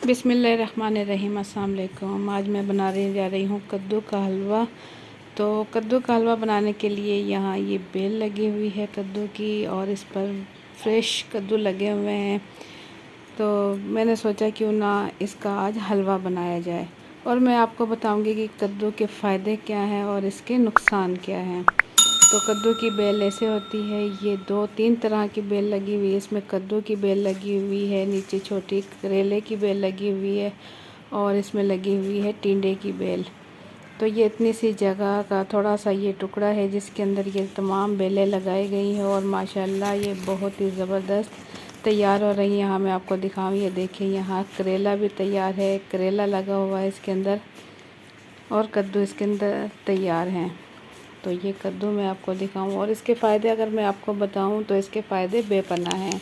बिस्मिल्लाहिर्रहमानिर्रहीम। अस्सलाम वालेकुम। आज मैं जा रही हूँ कद्दू का हलवा। तो कद्दू का हलवा बनाने के लिए यहाँ ये बेल लगी हुई है कद्दू की और इस पर फ्रेश कद्दू लगे हुए हैं। तो मैंने सोचा क्यों ना इसका आज हलवा बनाया जाए और मैं आपको बताऊंगी कि कद्दू के फ़ायदे क्या हैं और इसके नुकसान क्या हैं। तो कद्दू की बेल ऐसे होती है, ये 2-3 तरह की बेल लगी हुई है। इसमें कद्दू की बेल लगी हुई है, नीचे छोटी करेले की बेल लगी हुई है और इसमें लगी हुई है टिंडे की बेल। तो ये इतनी सी जगह का थोड़ा सा ये टुकड़ा है जिसके अंदर ये तमाम बेलें लगाई गई हैं और माशाल्लाह ये बहुत ही ज़बरदस्त तैयार हो रही है। यहाँ मैं आपको दिखाऊँ, ये देखिए यहाँ करेला भी तैयार है, करेला लगा हुआ है इसके अंदर और कद्दू इसके अंदर तैयार हैं। तो ये कद्दू मैं आपको दिखाऊं और इसके फ़ायदे अगर मैं आपको बताऊं तो इसके फ़ायदे बेपनाह हैं।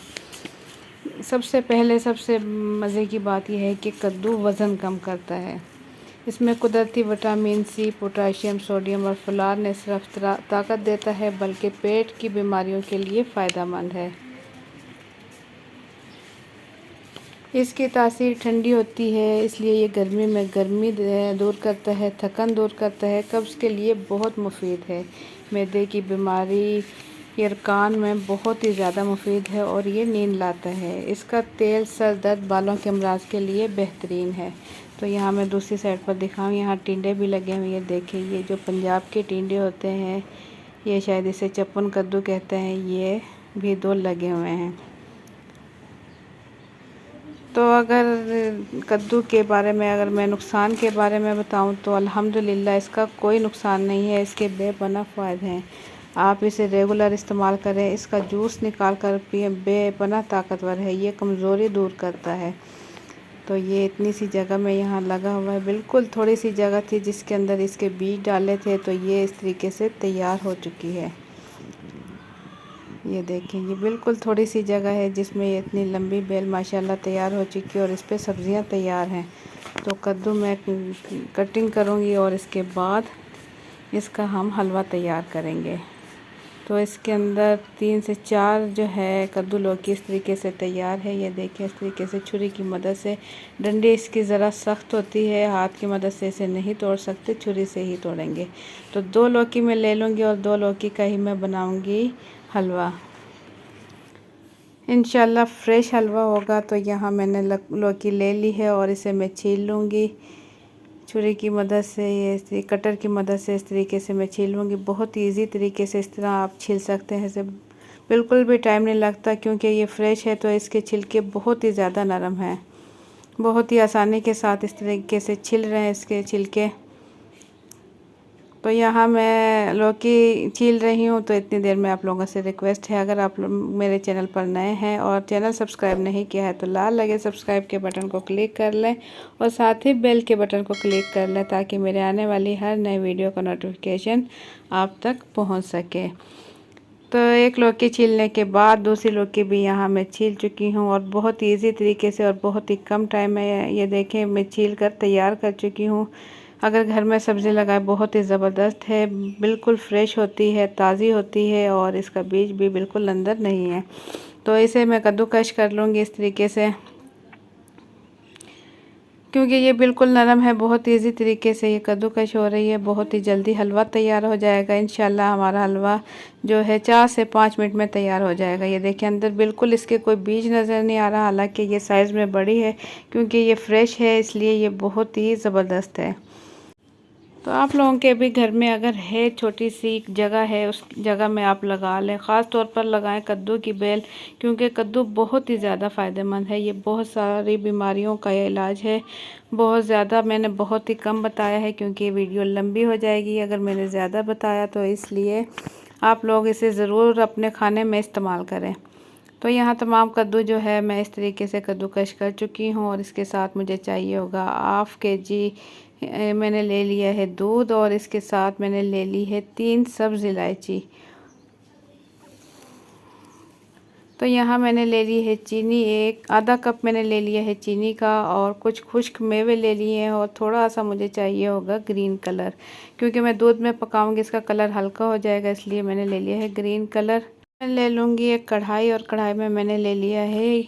सबसे पहले सबसे मज़े की बात यह है कि कद्दू वज़न कम करता है। इसमें कुदरती विटामिन सी, पोटाशियम, सोडियम और फलार न सिर्फ ताकत देता है बल्कि पेट की बीमारियों के लिए फ़ायदेमंद है। इसकी तासीर ठंडी होती है, इसलिए ये गर्मी में गर्मी दूर करता है, थकन दूर करता है, कब्ज़ के लिए बहुत मुफीद है। मैदे की बीमारी यरकान में बहुत ही ज़्यादा मुफीद है और ये नींद लाता है। इसका तेल सर दर्द, बालों के अमराज के लिए बेहतरीन है। तो यहाँ मैं दूसरी साइड पर दिखाऊँ, यहाँ टिंडे भी लगे हुए हैं। देखिए ये जो पंजाब के टिंडे होते हैं, ये शायद इसे चप्पन कद्दू कहते हैं, ये भी 2 लगे हुए हैं। तो अगर कद्दू के बारे में अगर मैं नुकसान के बारे में बताऊं तो अल्हम्दुलिल्लाह इसका कोई नुकसान नहीं है, इसके बेपनाह फ़ायदे हैं। आप इसे रेगुलर इस्तेमाल करें, इसका जूस निकाल कर पिएं, बेपनाह ताकतवर है, ये कमज़ोरी दूर करता है। तो ये इतनी सी जगह में यहाँ लगा हुआ है, बिल्कुल थोड़ी सी जगह थी जिसके अंदर इसके बीज डाले थे, तो ये इस तरीके से तैयार हो चुकी है। ये देखिए ये बिल्कुल थोड़ी सी जगह है जिसमें ये इतनी लंबी बेल माशाल्लाह तैयार हो चुकी है और इस पे सब्जियां तैयार हैं। तो कद्दू मैं कटिंग करूँगी और इसके बाद इसका हम हलवा तैयार करेंगे। तो इसके अंदर 3 से 4 जो है कद्दू लौकी इस तरीके से तैयार है। ये देखिए इस तरीके से छुरी की मदद से, डंडी इसकी ज़रा सख्त होती है, हाथ की मदद से इसे नहीं तोड़ सकते, छुरी से ही तोड़ेंगे। तो 2 लौकी मैं ले लूँगी और 2 लौकी का ही मैं बनाऊँगी हलवा। इंशाल्लाह फ्रेश हलवा होगा। तो यहाँ मैंने लौकी ले ली है और इसे मैं छील लूँगी छुरी की मदद से, ये कटर की मदद से इस तरीके से मैं छील लूँगी। बहुत इजी तरीके से इस तरह आप छील सकते हैं, इसे बिल्कुल भी टाइम नहीं लगता क्योंकि ये फ्रेश है। तो इसके छिलके बहुत ही ज़्यादा नरम हैं, बहुत ही आसानी के साथ इस तरीके से छिल रहे हैं इसके छिलके। तो यहाँ मैं लौकी छील रही हूँ। तो इतनी देर में आप लोगों से रिक्वेस्ट है, अगर आप मेरे चैनल पर नए हैं और चैनल सब्सक्राइब नहीं किया है तो लाल लगे सब्सक्राइब के बटन को क्लिक कर लें और साथ ही बेल के बटन को क्लिक कर लें ताकि मेरे आने वाली हर नई वीडियो का नोटिफिकेशन आप तक पहुँच सके। तो एक लौकी छीलने के बाद दूसरी लौकी भी यहाँ मैं छील चुकी हूँ और बहुत ईजी तरीके से और बहुत ही कम टाइम में ये देखें मैं छील कर तैयार कर चुकी हूँ। अगर घर में सब्ज़ी लगाए बहुत ही ज़बरदस्त है, बिल्कुल फ्रेश होती है, ताज़ी होती है और इसका बीज भी बिल्कुल अंदर नहीं है। तो इसे मैं कद्दूकश कर लूँगी इस तरीके से, क्योंकि ये बिल्कुल नरम है। बहुत इजी तरीके से ये कद्दूकश हो रही है, बहुत ही जल्दी हलवा तैयार हो जाएगा। इंशाल्लाह हमारा हलवा जो है 4 से 5 मिनट में तैयार हो जाएगा। ये देखिए अंदर बिल्कुल इसके कोई बीज नज़र नहीं आ रहा, हालांकि ये साइज़ में बड़ी है क्योंकि ये फ्रेश है, इसलिए ये बहुत ही ज़बरदस्त है। तो आप लोगों के भी घर में अगर है छोटी सी जगह है, उस जगह में आप लगा लें। ख़ास तौर पर लगाएं कद्दू की बेल, क्योंकि कद्दू बहुत ही ज़्यादा फ़ायदेमंद है। ये बहुत सारी बीमारियों का इलाज है। बहुत ज़्यादा मैंने बहुत ही कम बताया है क्योंकि वीडियो लंबी हो जाएगी अगर मैंने ज़्यादा बताया, तो इसलिए आप लोग इसे ज़रूर अपने खाने में इस्तेमाल करें। तो यहाँ तमाम कद्दू जो है मैं इस तरीके से कद्दूकश कर चुकी हूँ और इसके साथ मुझे चाहिए होगा ½ kg मैंने ले लिया है दूध और इसके साथ मैंने ले ली है 3 सब्ज़ इलायची। तो यहाँ मैंने ले ली है चीनी, एक आधा कप मैंने ले लिया है चीनी का और कुछ खुश्क मेवे ले लिए हैं और थोड़ा सा मुझे चाहिए होगा ग्रीन कलर, क्योंकि मैं दूध में पकाऊंगी इसका कलर हल्का हो जाएगा, इसलिए मैंने ले लिया है ग्रीन कलर। मैं ले लूँगी एक कढ़ाई और कढ़ाई में मैंने ले लिया है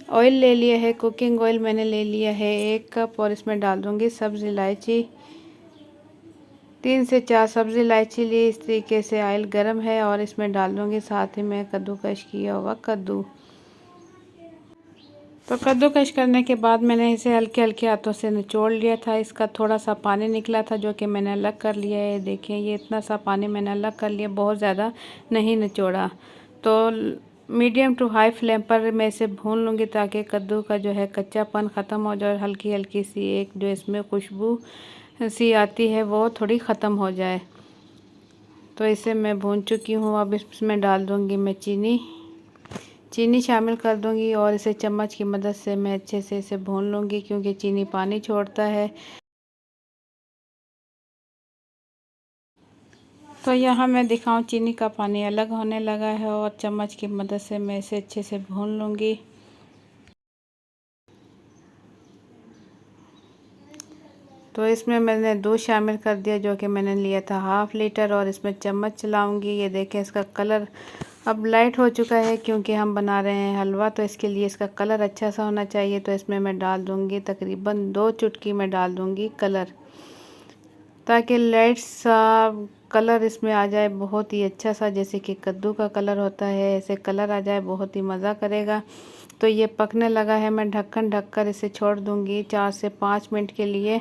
ऑयल ले लिया है, कुकिंग ऑयल मैंने ले लिया है 1 कप और इसमें डाल दूँगी सब्ज़ इलायची। 3 से 4 सब्ज़ इलायची ली। इस तरीके से ऑयल गर्म है और इसमें डाल दूँगी साथ ही में कद्दूकश किया हुआ कद्दू। तो कद्दूकश करने के बाद मैंने इसे हल्के हल्के हाथों से निचोड़ लिया था। इसका थोड़ा सा पानी निकला था जो कि मैंने अलग कर लिया है। देखिए ये इतना सा पानी मैंने अलग कर लिया, बहुत ज़्यादा नहीं निचोड़ा। तो मीडियम टू हाई फ्लेम पर मैं इसे भून लूँगी ताकि कद्दू का जो है कच्चापन ख़त्म हो जाए और हल्की हल्की सी एक जो इसमें खुशबू सी आती है वो थोड़ी ख़त्म हो जाए। तो इसे मैं भून चुकी हूँ। अब इसमें डाल दूँगी मैं चीनी शामिल कर दूंगी और इसे चम्मच की मदद से मैं अच्छे से इसे भून लूँगी क्योंकि चीनी पानी छोड़ता है। तो यहाँ मैं दिखाऊं चीनी का पानी अलग होने लगा है और चम्मच की मदद से मैं इसे अच्छे से भून लूँगी। तो इसमें मैंने दूध शामिल कर दिया जो कि मैंने लिया था 1/2 लीटर और इसमें चम्मच चलाऊँगी। ये देखें इसका कलर अब लाइट हो चुका है क्योंकि हम बना रहे हैं हलवा, तो इसके लिए इसका कलर अच्छा सा होना चाहिए। तो इसमें मैं डाल दूँगी तकरीबन 2 चुटकी मैं डाल दूँगी कलर, ताकि लाइट सा कलर इसमें आ जाए, बहुत ही अच्छा सा, जैसे कि कद्दू का कलर होता है ऐसे कलर आ जाए, बहुत ही मज़ा करेगा। तो ये पकने लगा है, मैं ढक्कन ढककर इसे छोड़ दूँगी 4 से 5 मिनट के लिए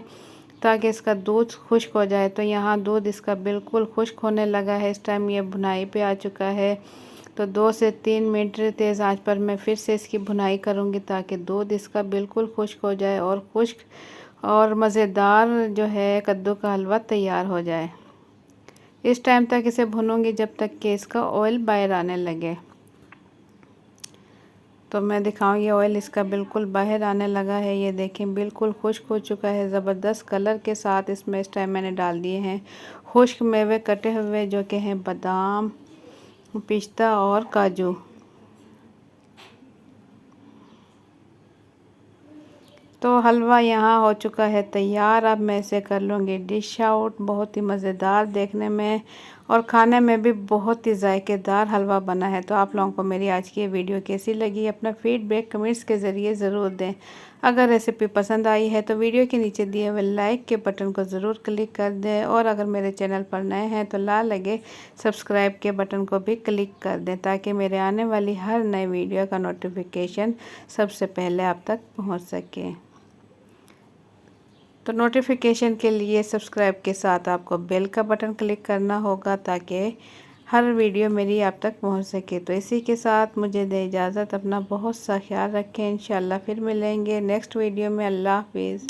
ताकि इसका दूध खुश्क हो जाए। तो यहाँ दूध इसका बिल्कुल खुश्क होने लगा है। इस टाइम ये भुनाई पे आ चुका है। तो 2 से 3 मिनट तेज़ आंच पर मैं फिर से इसकी भुनाई करूँगी ताकि दूध इसका बिल्कुल खुश्क हो जाए और खुश्क और मज़ेदार जो है कद्दू का हलवा तैयार हो जाए। इस टाइम तक इसे भूनूंगी जब तक कि इसका ऑयल बाहर आने लगे। तो मैं दिखाऊँ ये ऑयल इसका बिल्कुल बाहर आने लगा है। ये देखें बिल्कुल खुश्क हो चुका है ज़बरदस्त कलर के साथ। इसमें इस टाइम मैंने डाल दिए हैं खुश्क मेवे कटे हुए जो कि हैं बादाम, पिस्ता और काजू। तो हलवा यहाँ हो चुका है तैयार। अब मैं इसे कर लूँगी डिश आउट। बहुत ही मज़ेदार देखने में और खाने में भी बहुत ही जायकेदार हलवा बना है। तो आप लोगों को मेरी आज की वीडियो कैसी लगी अपना फीडबैक कमेंट्स के ज़रिए ज़रूर दें। अगर रेसिपी पसंद आई है तो वीडियो के नीचे दिए हुए लाइक के बटन को ज़रूर क्लिक कर दें और अगर मेरे चैनल पर नए हैं तो लाल लगे सब्सक्राइब के बटन को भी क्लिक कर दें ताकि मेरे आने वाली हर नई वीडियो का नोटिफिकेशन सबसे पहले आप तक पहुँच सके। तो नोटिफिकेशन के लिए सब्सक्राइब के साथ आपको बेल का बटन क्लिक करना होगा ताकि हर वीडियो मेरी आप तक पहुंच सके। तो इसी के साथ मुझे दे इजाज़त। अपना बहुत सा ख्याल रखें। इंशाल्लाह फिर मिलेंगे नेक्स्ट वीडियो में। अल्लाह हाफिज़।